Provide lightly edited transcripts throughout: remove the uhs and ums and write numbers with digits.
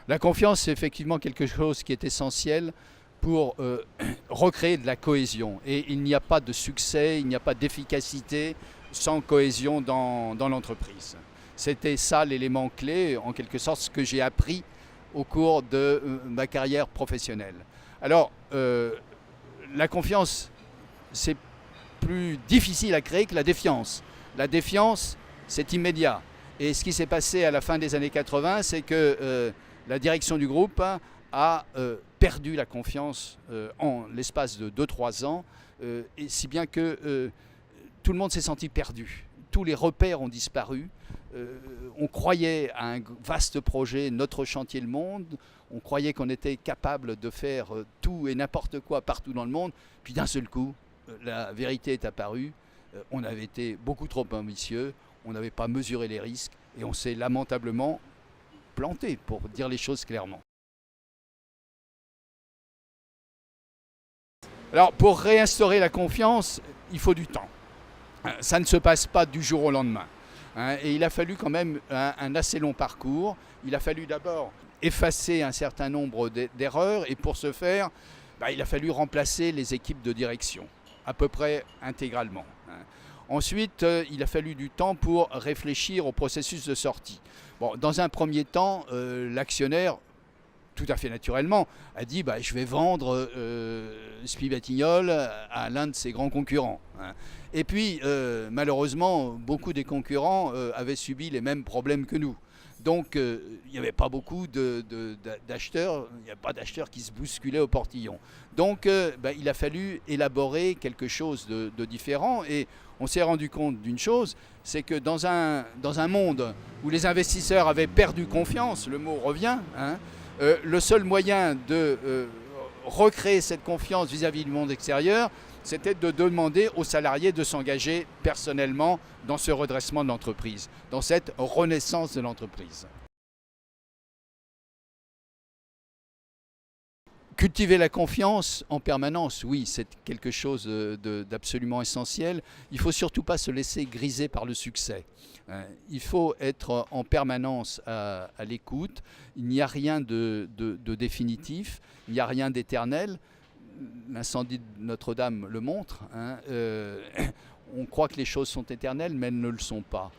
La confiance, c'est effectivement quelque chose qui est essentiel pour recréer de la cohésion. Et il n'y a pas de succès, il n'y a pas d'efficacité sans cohésion dans l'entreprise. C'était ça l'élément clé, en quelque sorte, ce que j'ai appris au cours de ma carrière professionnelle. Alors, la confiance, c'est plus difficile à créer que la défiance. La défiance, c'est immédiat. Et ce qui s'est passé à la fin des années 80, c'est que la direction du groupe a perdu la confiance en l'espace de 2-3 ans, et si bien que tout le monde s'est senti perdu. Tous les repères ont disparu. On croyait à un vaste projet, notre chantier le monde. On croyait qu'on était capable de faire tout et n'importe quoi partout dans le monde. Puis d'un seul coup, la vérité est apparue. On avait été beaucoup trop ambitieux. On n'avait pas mesuré les risques. Et on s'est lamentablement planté, pour dire les choses clairement. Alors, pour réinstaurer la confiance, il faut du temps. Ça ne se passe pas du jour au lendemain. Et il a fallu quand même un assez long parcours. Il a fallu d'abord effacer un certain nombre d'erreurs, et pour ce faire, il a fallu remplacer les équipes de direction, à peu près intégralement. Ensuite, il a fallu du temps pour réfléchir au processus de sortie. Bon, dans un premier temps, l'actionnaire, tout à fait naturellement, a dit je vais vendre Spi Batignolles à l'un de ses grands concurrents. Et puis, malheureusement, beaucoup des concurrents avaient subi les mêmes problèmes que nous. Donc, il n'y avait pas beaucoup d'acheteurs, il n'y a pas d'acheteurs qui se bousculaient au portillon. Donc, il a fallu élaborer quelque chose de différent. Et on s'est rendu compte d'une chose, c'est que dans un monde où les investisseurs avaient perdu confiance, le mot revient, le seul moyen de recréer cette confiance vis-à-vis du monde extérieur, c'était de demander aux salariés de s'engager personnellement dans ce redressement de l'entreprise, dans cette renaissance de l'entreprise. Cultiver la confiance en permanence, oui, c'est quelque chose d'absolument essentiel. Il ne faut surtout pas se laisser griser par le succès. Il faut être en permanence à l'écoute. Il n'y a rien de définitif, il n'y a rien d'éternel. L'incendie de Notre-Dame le montre. On croit que les choses sont éternelles, mais elles ne le sont pas.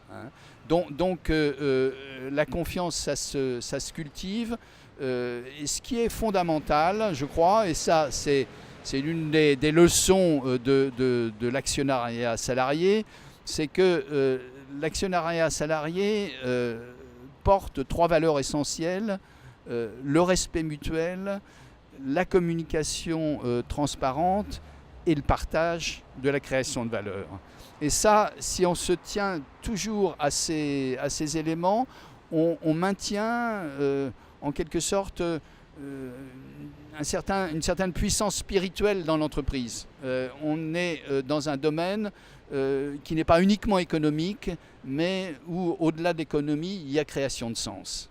Donc la confiance, ça se cultive. Et ce qui est fondamental, je crois, et ça c'est l'une des leçons de l'actionnariat salarié, c'est que l'actionnariat salarié porte 3 valeurs essentielles: le respect mutuel, la communication transparente et le partage de la création de valeur. Et ça, si on se tient toujours à ces éléments, on maintient en quelque sorte une certaine puissance spirituelle dans l'entreprise. On est dans un domaine qui n'est pas uniquement économique, mais où, au-delà d'économie, il y a création de sens.